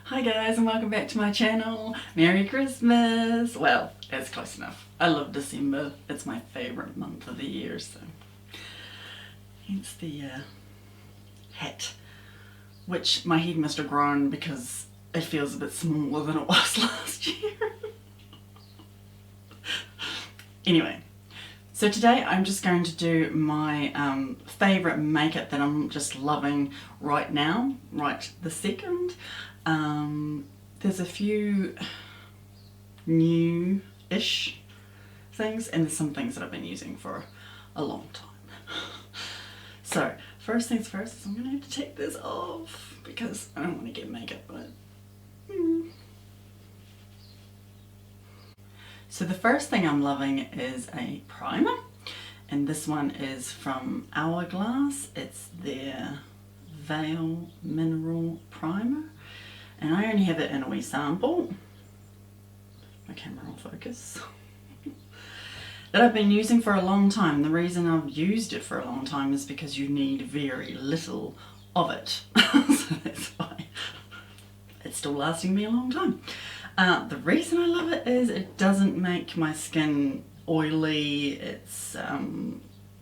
Hi guys and welcome back to my channel. Merry Christmas! Well, it's close enough. I love December. It's my favourite month of the year, so hence the hat, which my head must have grown because it feels a bit smaller than it was last year. Anyway, so today I'm just going to do my favourite makeup that I'm just loving right now, right this second. There's a few new-ish things and there's some things that I've been using for a long time. So first things first is I'm going to have to take this off because I don't want to get makeup on it. So the first thing I'm loving is a primer, and this one is from Hourglass. It's their Veil Mineral Primer, and I only have it in a wee sample. My camera will focus. That I've been using for a long time. The reason I've used it for a long time is because you need very little of it. So that's why it's still lasting me a long time. The reason I love it is it doesn't make my skin oily. It's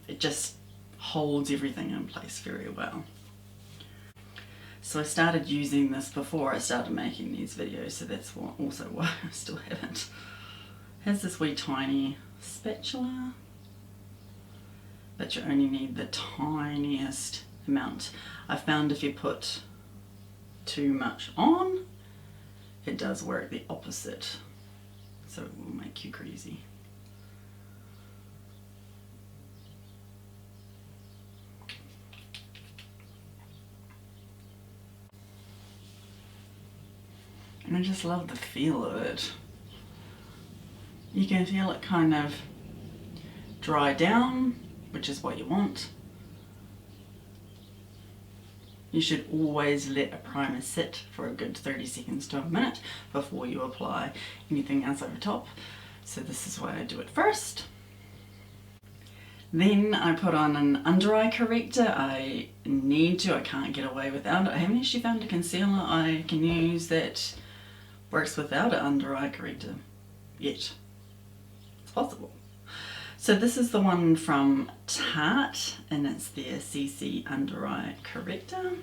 it just holds everything in place very well. So I started using this before I started making these videos, so that's also why I still have it. It has this wee tiny spatula, but you only need the tiniest amount. I found if you put too much on, it does work the opposite, so it will make you crazy. And I just love the feel of it. You can feel it kind of dry down, which is what you want. You should always let a primer sit for a good 30 seconds to a minute before you apply anything else over top. So this is why I do it first. Then I put on an under eye corrector. I need to, I can't get away without it. I haven't actually found a concealer I can use that works without an under eye corrector yet. It's possible. So this is the one from Tarte, and it's their CC Under Eye Corrector.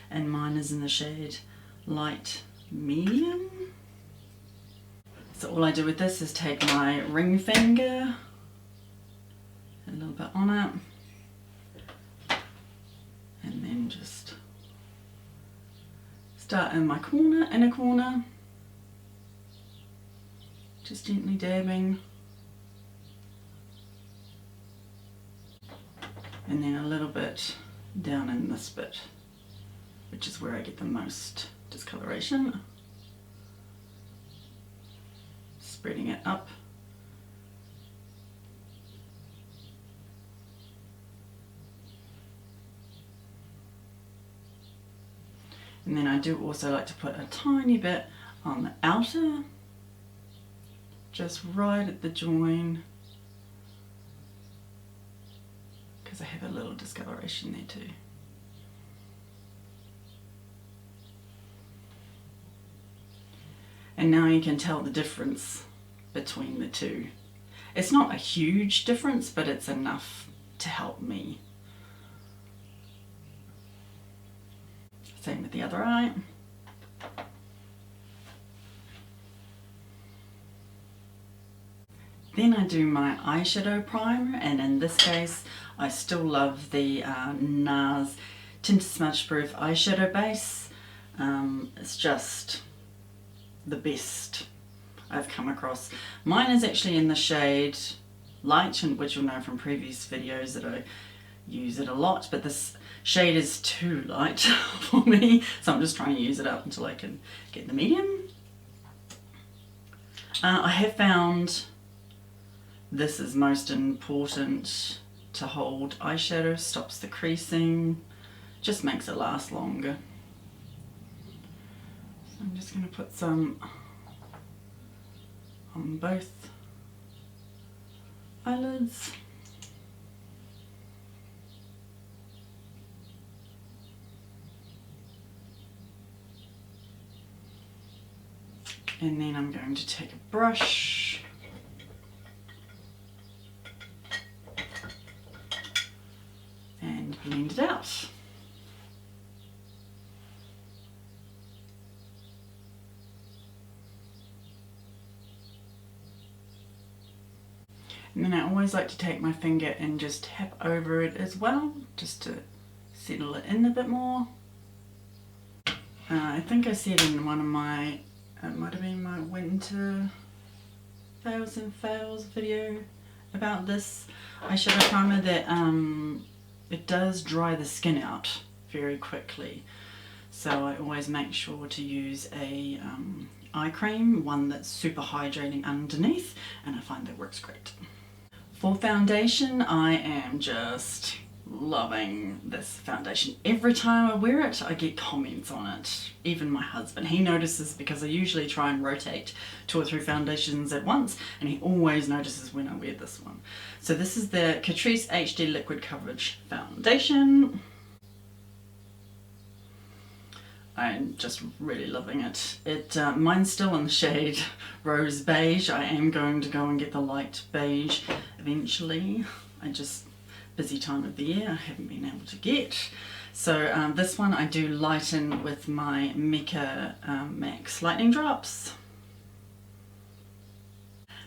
And mine is in the shade Light Medium. So all I do with this is take my ring finger, a little bit on it, and then just start in my corner, inner corner, just gently dabbing, and then a little bit down in this bit, which is where I get the most discoloration. Spreading it up. And then I do also like to put a tiny bit on the outer, just right at the join, because I have a little discoloration there too. And now you can tell the difference between the two. It's not a huge difference, but it's enough to help me. Same with the other eye. Then I do my eyeshadow primer, and in this case I still love the NARS Tint Smudge Proof eyeshadow base. It's just the best I've come across. Mine is actually in the shade Light, which you'll know from previous videos that I use it a lot, but this shade is too light for me, so I'm just trying to use it up until I can get the medium. I have found this is most important to hold eyeshadow, stops the creasing, just makes it last longer. So I'm just going to put some on both eyelids. And then I'm going to take a brush and blend it out. And then I always like to take my finger and just tap over it as well, just to settle it in a bit more. I think I said in one of my, it might have been my winter fails and fails video about this eyeshadow primer, that it does dry the skin out very quickly. So I always make sure to use a eye cream, one that's super hydrating underneath, and I find that works great. For foundation, I am just loving this foundation. Every time I wear it, I get comments on it. Even my husband, he notices, because I usually try and rotate 2 or 3 foundations at once, and he always notices when I wear this one. So this is the Catrice HD Liquid Coverage Foundation. I'm just really loving it. Mine's still in the shade Rose Beige. I am going to go and get the light beige eventually. Busy time of the year, I haven't been able to get. So this one I do lighten with my Mecca Max Lightning Drops.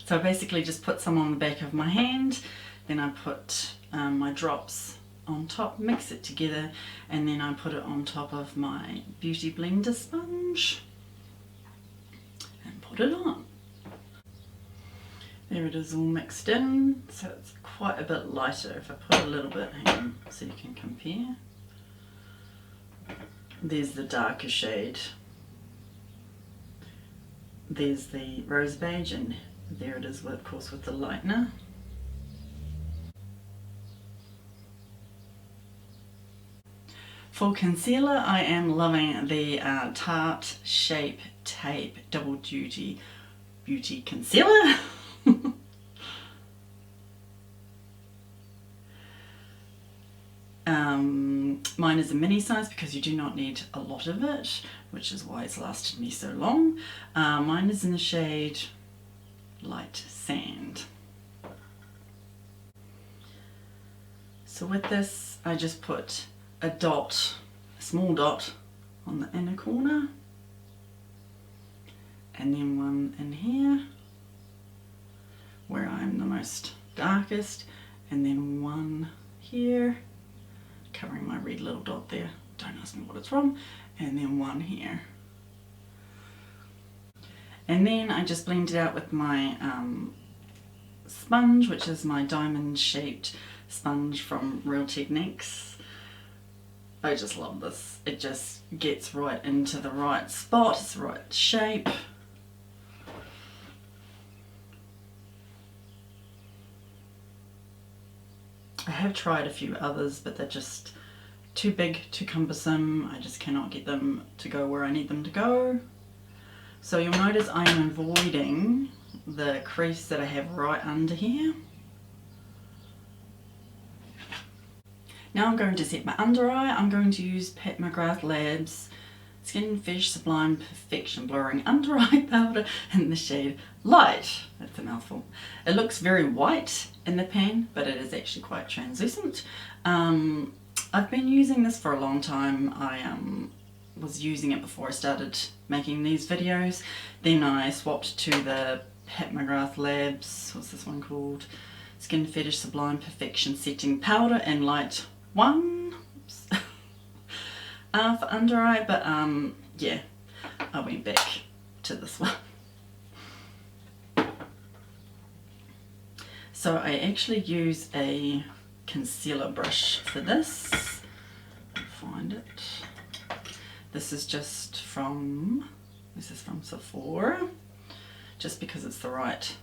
So I basically just put some on the back of my hand, then I put my drops on top, mix it together, and then I put it on top of my Beauty Blender sponge and put it on. There it is all mixed in, so it's quite a bit lighter. If I put a little bit, hang on, so you can compare. There's the darker shade. There's the Rose Beige, and there it is, of course, with the lightener. For concealer, I am loving the Tarte Shape Tape Double Duty Beauty Concealer. Mine is a mini size because you do not need a lot of it, which is why it's lasted me so long. Mine is in the shade Light Sand. So with this, I just put a dot, a small dot on the inner corner, and then one in here where I'm the most darkest, and then one here covering my red little dot there, don't ask me what it's from, and then one here. And then I just blend it out with my sponge, which is my diamond shaped sponge from Real Techniques. I just love this. It just gets right into the right spot, it's the right shape. I have tried a few others, but they're just too big, too cumbersome. I just cannot get them to go where I need them to go. So you'll notice I am avoiding the crease that I have right under here. Now I'm going to set my under eye. I'm going to use Pat McGrath Labs Skin Fish Sublime Perfection Blurring Under Eye Powder in the shade Light. That's a mouthful. It looks very white in the pan, but it is actually quite translucent. I've been using this for a long time. I was using it before I started making these videos. Then I swapped to the Pat McGrath Labs, what's this one called? Skin Fetish Sublime Perfection Setting Powder in Light 1. Oops. For under eye, but yeah, I went back to this one. So I actually use a concealer brush for this. I'll find it. This is just from, Sephora, just because it's the right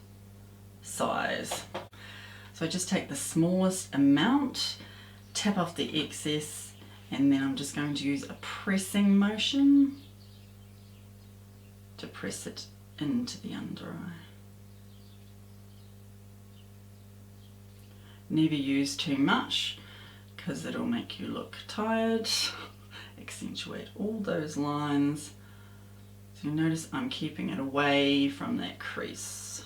size. So I just take the smallest amount, tap off the excess, and then I'm just going to use a pressing motion to press it into the under eye. Never use too much because it'll make you look tired. Accentuate all those lines So you notice I'm keeping it away from that crease.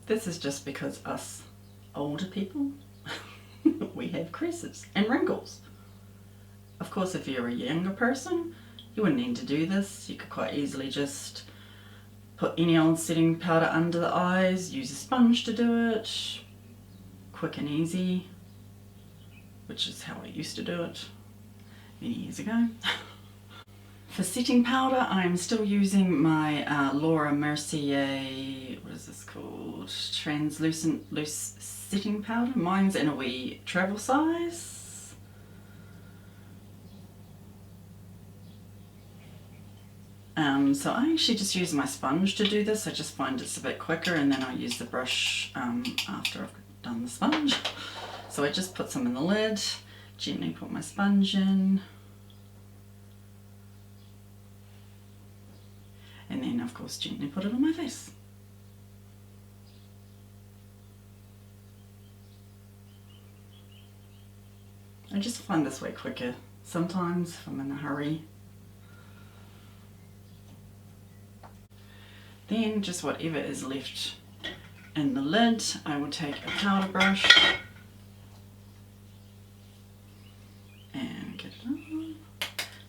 This is just because us older people, we have creases and wrinkles. Of course, if you're a younger person, you wouldn't need to do this. You could quite easily just put any old setting powder under the eyes, use a sponge to do it. Quick and easy, which is how I used to do it many years ago. For setting powder, I'm still using my Laura Mercier, what is this called? Translucent Loose Setting Powder. Mine's in a wee travel size. So I actually just use my sponge to do this. I just find it's a bit quicker, and then I use the brush after I've done the sponge. So I just put some in the lid, gently put my sponge in. And then, of course, gently put it on my face. I just find this way quicker sometimes if I'm in a hurry. Then, just whatever is left in the lid, I will take a powder brush and get it on,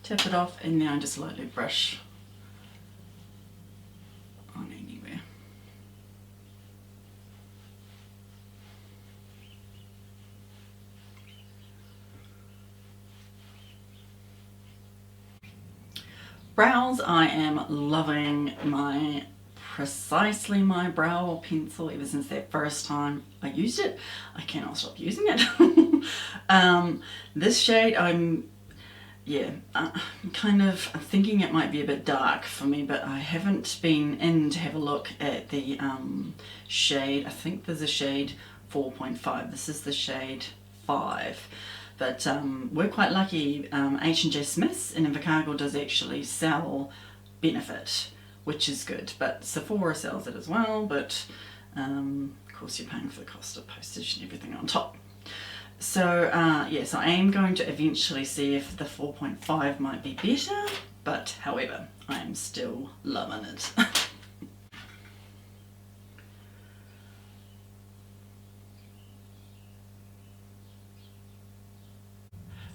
tap it off, and then I just lightly brush on anywhere. Brows, I am loving my Precisely my brow pencil ever since that first time I used it. I cannot stop using it. This shade, I'm thinking it might be a bit dark for me, but I haven't been in to have a look at the shade. I think there's a shade 4.5. This is the shade 5. But we're quite lucky. H&J Smiths in Invercargill does actually sell Benefit, which is good, but Sephora sells it as well, but of course you're paying for the cost of postage and everything on top. So so I am going to eventually see if the 4.5 might be better, but however, I am still loving it.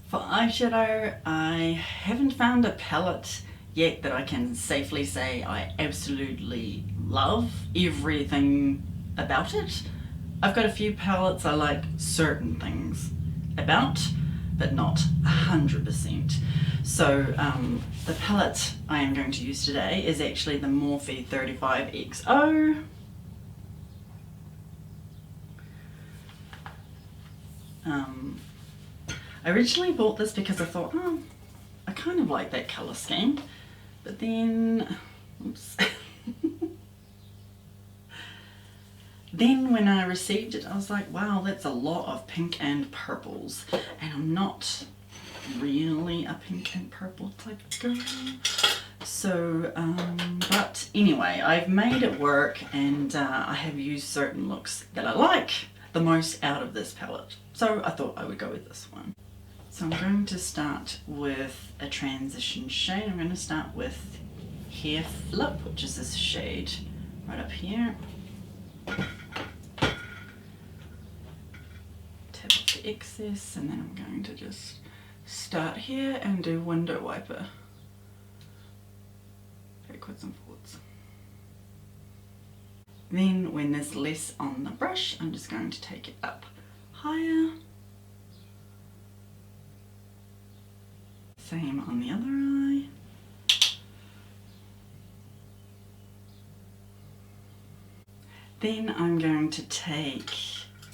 For eyeshadow, I haven't found a palette yet that I can safely say I absolutely love everything about it. I've got a few palettes I like certain things about, but not 100%. So the palette I am going to use today is actually the Morphe 35XO. I originally bought this because I thought, oh, I kind of like that colour scheme. But then, oops. Then when I received it, I was like, wow, that's a lot of pink and purples. And I'm not really a pink and purple type of girl. So, but anyway, I've made it work, and I have used certain looks that I like the most out of this palette. So I thought I would go with this one. So I'm going to start with a transition shade. I'm going to start with Hair Flip, which is this shade right up here. Tap off the excess, and then I'm going to just start here and do window wiper. Backwards and forwards. Then when there's less on the brush, I'm just going to take it up higher. Same on the other eye. Then I'm going to take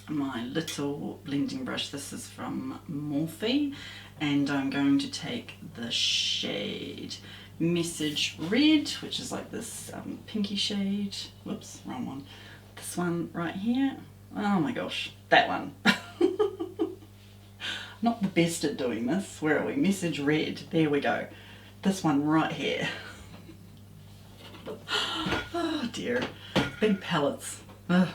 my little blending brush. This is from Morphe, and I'm going to take the shade Message Red, which is like this pinky shade. Whoops, wrong one. This one right here. Oh my gosh, that one. Not the best at doing this. Where are we? Message Red. There we go. This one right here. Oh dear. Big palettes. Ugh.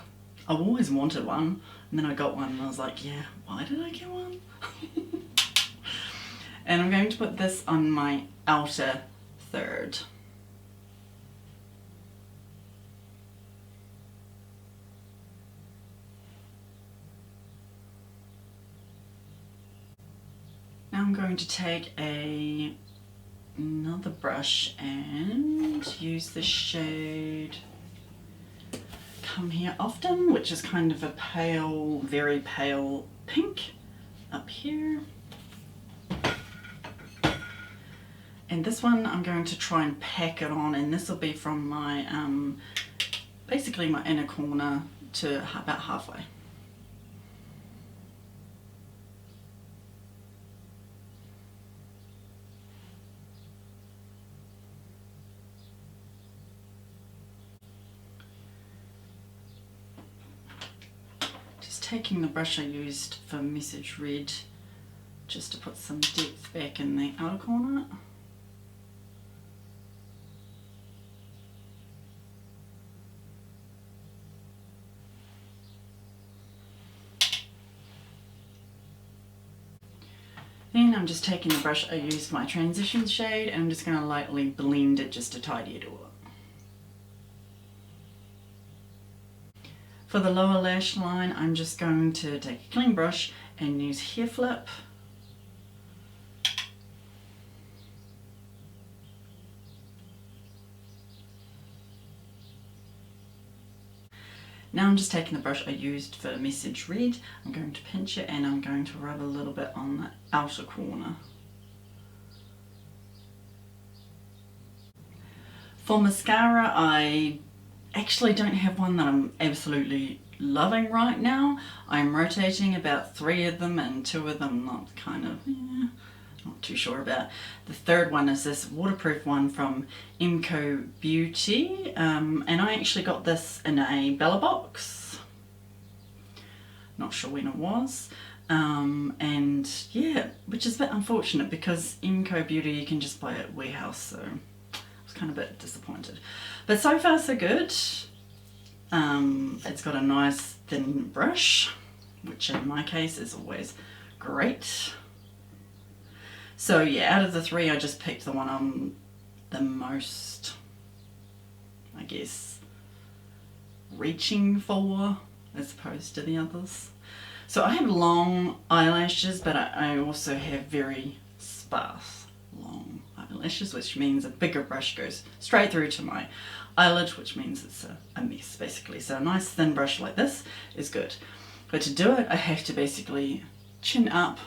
I've always wanted one, and then I got one and I was like, yeah, why did I get one? And I'm going to put this on my outer third. Now I'm going to take another brush and use the shade Come Here Often, which is kind of a pale, very pale pink up here. And this one I'm going to try and pack it on, and this will be from my, basically my inner corner to about halfway. Taking the brush I used for Message Red just to put some depth back in the outer corner. Then I'm just taking the brush I used for my transition shade and I'm just going to lightly blend it just to tidy it all up. For the lower lash line, I'm just going to take a clean brush and use hair flip. Now I'm just taking the brush I used for Message Red. I'm going to pinch it and I'm going to rub a little bit on the outer corner. For mascara, I actually don't have one that I'm absolutely loving right now. I'm rotating about 3 of them and 2 of them not too sure about. The third one is this waterproof one from Emco Beauty, and I actually got this in a Bella box. Not sure when it was. And yeah, which is a bit unfortunate because Emco Beauty you can just buy at warehouse, so kind of a bit disappointed, but so far so good. It's got a nice thin brush, which in my case is always great. So yeah, out of the 3 I just picked the one I'm the most, I guess, reaching for as opposed to the others. So I have long eyelashes, but I also have very sparse long eyelashes, which means a bigger brush goes straight through to my eyelid, which means it's a mess basically. So a nice thin brush like this is good, but to do it I have to basically chin up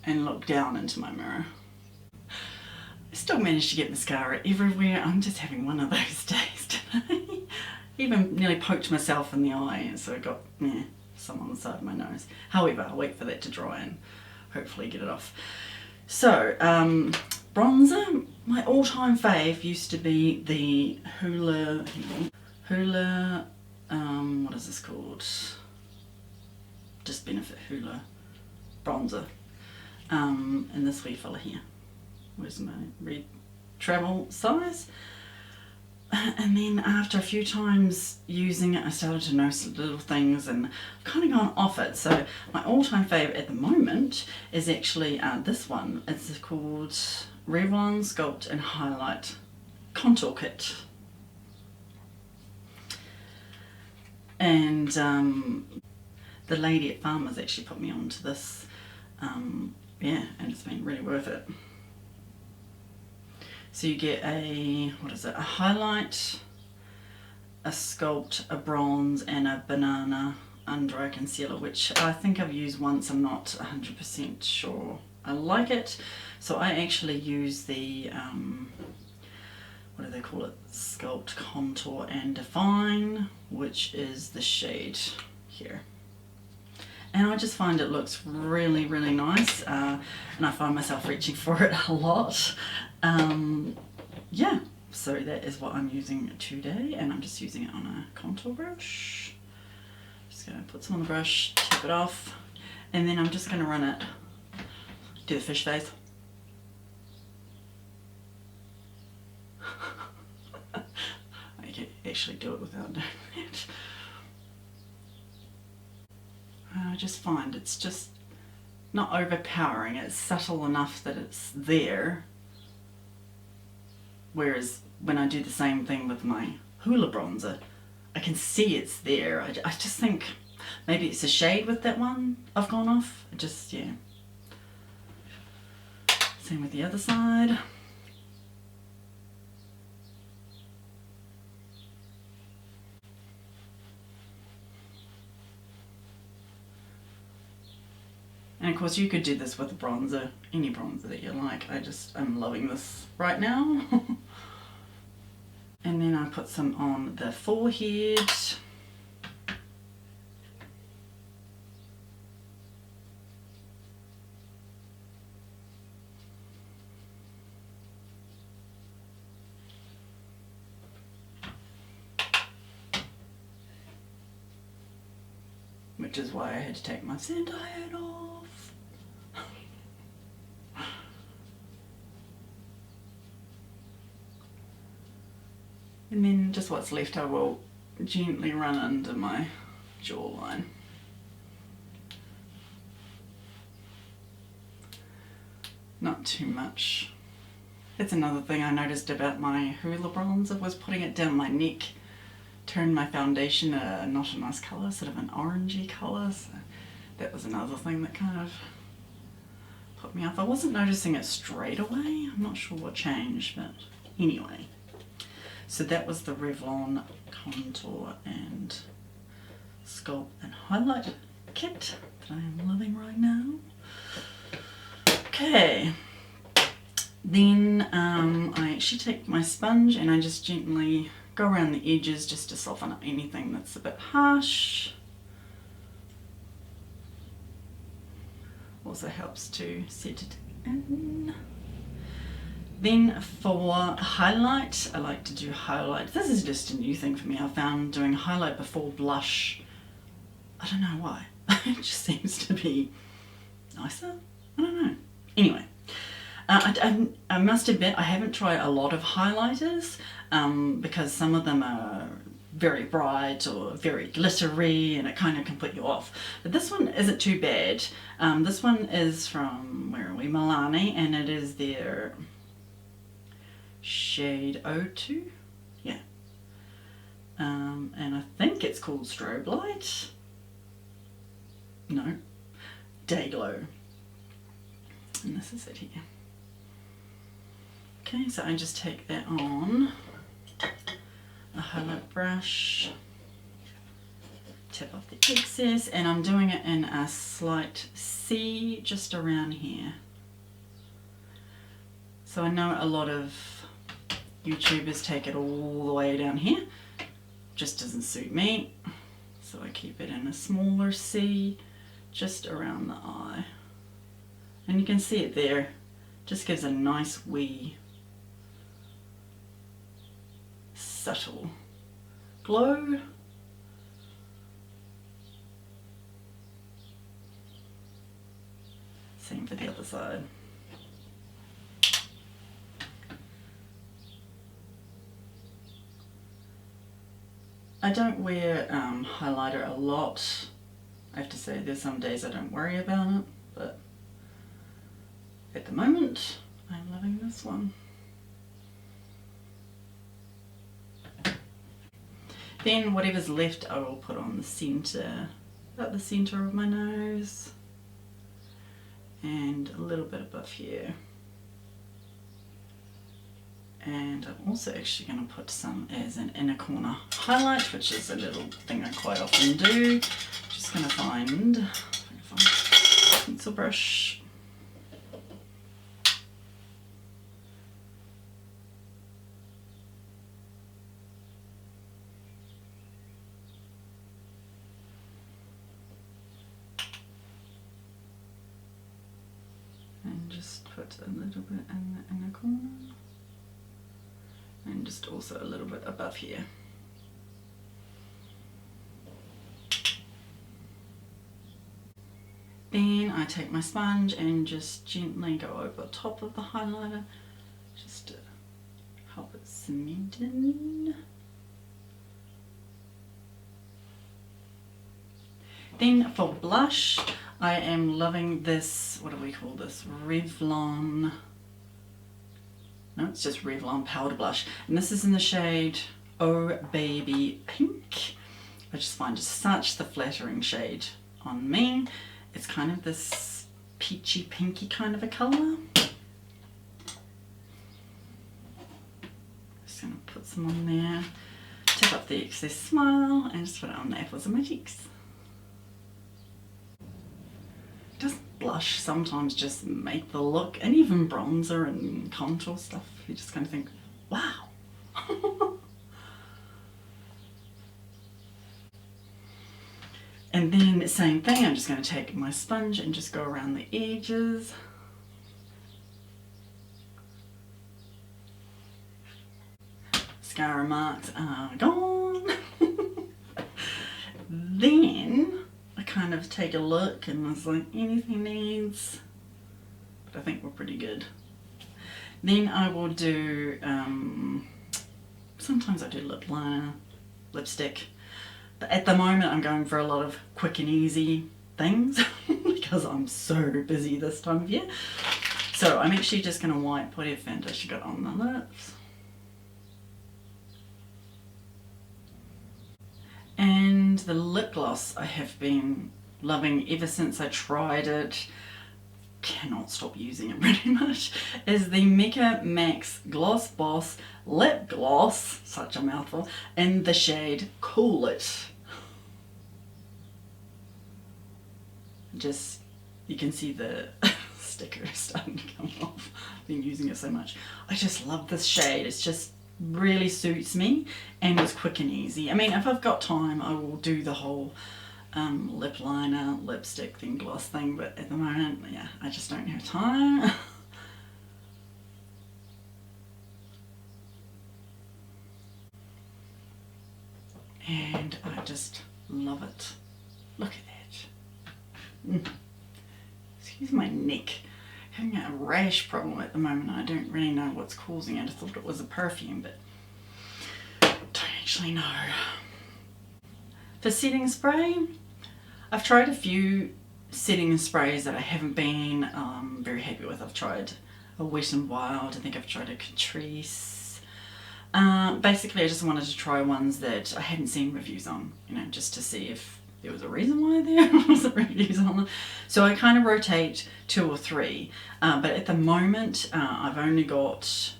and look down into my mirror. I still managed to get mascara everywhere. I'm just having one of those days today. Even nearly poked myself in the eye, and so I got some on the side of my nose. However, I'll wait for that to dry and hopefully get it off. So, bronzer, my all-time fave used to be the Hoola, what is this called? Just Benefit Hoola bronzer, in this wee fella here. Where's my red travel size? And then after a few times using it, I started to notice little things and I've kind of gone off it. So my all-time favourite at the moment is actually this one. It's called Revlon Sculpt and Highlight Contour Kit. And the lady at Farmers actually put me onto this. Yeah, and it's been really worth it. So you get a, a highlight, a sculpt, a bronze, and a banana under eye concealer, which I think I've used once. I'm not 100% sure I like it. So I actually use the, what do they call it? Sculpt, Contour, and Define, which is the shade here. And I just find it looks really, really nice, and I find myself reaching for it a lot. Yeah, so that is what I'm using today, and I'm just using it on a contour brush. Just going to put some on the brush, tap it off, and then I'm just going to run it, do the fish face. I can actually do it without doing that. I just find it's just not overpowering. It's subtle enough that it's there. Whereas when I do the same thing with my Hoola bronzer, I can see it's there. I just think maybe it's a shade with that one I've gone off. Just, yeah. Same with the other side. And of course you could do this with a bronzer, any bronzer that you like. I'm loving this right now. And then I put some on the forehead. Which is why I had to take my Santa hat off. And then just what's left I will gently run under my jawline. Not too much. That's another thing I noticed about my Hoola bronzer, was putting it down my neck turned my foundation not a nice colour, sort of an orangey colour. So that was another thing that kind of put me off. I wasn't noticing it straight away. I'm not sure what changed, but anyway. So that was the Revlon contour and sculpt and highlight kit that I am loving right now. Okay, then I actually take my sponge and I just gently go around the edges just to soften up anything that's a bit harsh. Also helps to set it in. Then for highlight, I like to do highlight. This is just a new thing for me. I found doing highlight before blush, I don't know why. It just seems to be nicer. I don't know. Anyway, I must admit I haven't tried a lot of highlighters because some of them are very bright or very glittery and it kind of can put you off. But this one isn't too bad. This one is from, where are we, Milani, and it is their shade 02, yeah. And I think it's called Strobe Light. No, Dayglow. And this is it here. Okay, so I just take that on a highlight brush, tap off the excess, and I'm doing it in a slight C just around here. So I know a lot of YouTubers take it all the way down here. Just doesn't suit me. So I keep it in a smaller C just around the eye. And you can see it there. Just gives a nice wee subtle glow. Same for the other side. I don't wear highlighter a lot. I have to say there's some days I don't worry about it, but at the moment I'm loving this one. Then whatever's left I will put on the centre, about the centre of my nose, and a little bit above here. And I'm also actually going to put some as an inner corner highlight, which is a little thing I quite often do. Just going to find a pencil brush. And just put a little bit in the inner corner. And just also a little bit above here. Then I take my sponge and just gently go over top of the highlighter, just to help it cement in. Then for blush, I am loving this, what do we call this? Revlon, no, it's just Revlon powder blush. And this is in the shade Oh Baby Pink. I just find it such the flattering shade on me. It's kind of this peachy pinky kind of a colour. Just going to put some on there, tip up the excess smile and just put it on the apples of my cheeks. Doesn't blush sometimes just make the look, and even bronzer and contour stuff, you just kind of think, wow. And then same thing, I'm just going to take my sponge and just go around the edges. Mascara marks are gone. Then I kind of take a look and was like, anything needs, but I think we're pretty good. Then I will do, sometimes I do lip liner, lipstick. But at the moment I'm going for a lot of quick and easy things because I'm so busy this time of year. So I'm actually just going to wipe whatever foundation got on the lips. And the lip gloss I have been loving ever since I tried it, cannot stop using it pretty much, is the Mecca Max Gloss Boss Lip Gloss, such a mouthful, in the shade Cool It. Just, you can see the sticker starting to come off. I've been using it so much. I just love this shade. It's just really suits me and it's quick and easy. I mean, if I've got time, I will do the whole lip liner, lipstick thing, gloss thing, but at the moment, yeah, I just don't have time. And I just love it. Look at that. Excuse my neck. Having a rash problem at the moment. I don't really know what's causing it. I thought it was a perfume, but don't actually know. For setting spray, I've tried a few setting sprays that I haven't been very happy with. I've tried a Wet n Wild. I think I've tried a Catrice. Basically, I just wanted to try ones that I hadn't seen reviews on, you know, just to see if there was a reason why there wasn't reviews on them. So I kind of rotate 2 or 3, but at the moment I've only got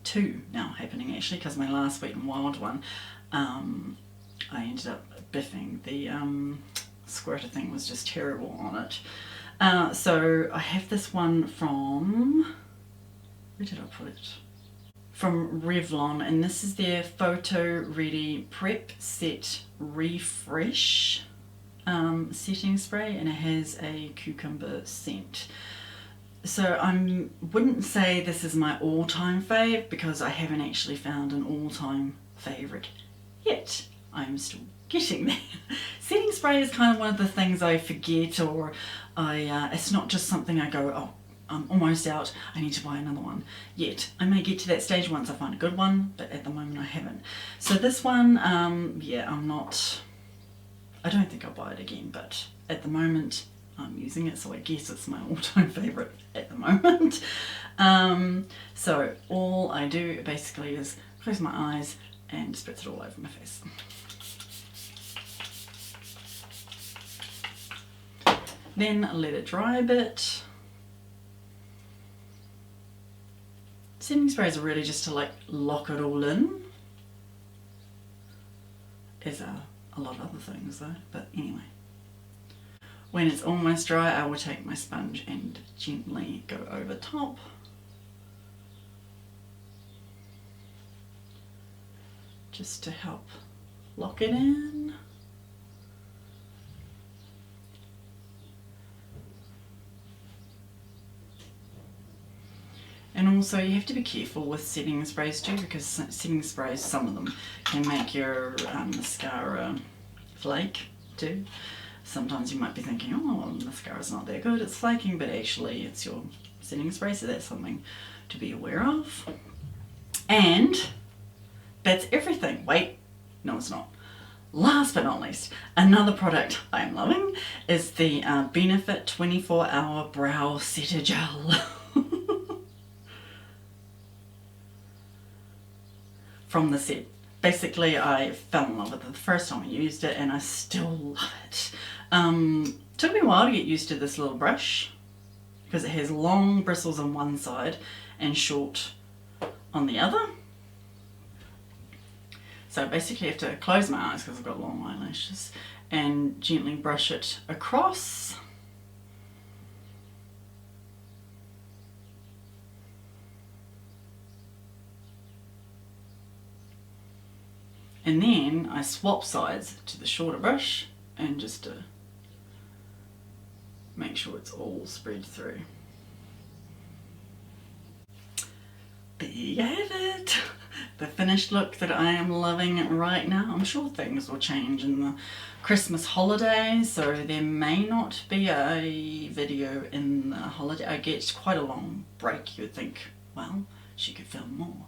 2 now happening actually, because my last Wet n Wild one, I ended up biffing. The squirter thing was just terrible on it. So I have this one from, where did I put it? From Revlon, and this is their photoready Prep Set Refresh setting spray, and it has a cucumber scent. So I wouldn't say this is my all-time fave because I haven't actually found an all-time favourite yet. I'm still getting there. Setting spray is kind of one of the things I forget, or it's not just something I go, oh, I'm almost out, I need to buy another one. Yet I may get to that stage once I find a good one, but at the moment I haven't. So this one, yeah, I don't think I'll buy it again, but at the moment I'm using it, so I guess it's my all-time favourite at the moment. So all I do basically is close my eyes and spritz it all over my face. Then let it dry a bit. Setting sprays are really just to like lock it all in. As a lot of other things though, but anyway. When it's almost dry, I will take my sponge and gently go over top. Just to help lock it in. And also you have to be careful with setting sprays too, because setting sprays, some of them can make your mascara flake too. Sometimes you might be thinking, oh, mascara's not that good, it's flaking, but actually it's your setting spray, so that's something to be aware of. And that's everything. Wait, no it's not. last but not least, another product I'm loving is the Benefit 24-Hour Brow Setter Gel. From the set. Basically, I fell in love with it the first time I used it, and I still love it. Took me a while to get used to this little brush because it has long bristles on one side and short on the other. So I basically have to close my eyes because I've got long eyelashes and gently brush it across. And then I swap sides to the shorter brush and just to make sure it's all spread through. There you have it! The finished look that I am loving right now. I'm sure things will change in the Christmas holidays, so there may not be a video in the holiday. I get quite a long break. You would think, well, she could film more.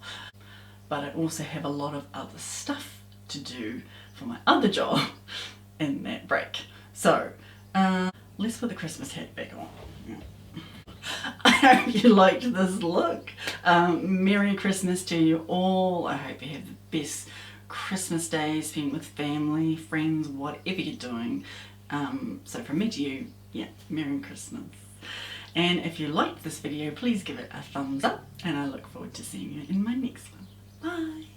But I also have a lot of other stuff to do for my other job in that break. So, let's put the Christmas hat back on. I hope you liked this look. Merry Christmas to you all. I hope you have the best Christmas day spent with family, friends, whatever you're doing. So from me to you, yeah, Merry Christmas. And if you liked this video, please give it a thumbs up, and I look forward to seeing you in my next one. Bye!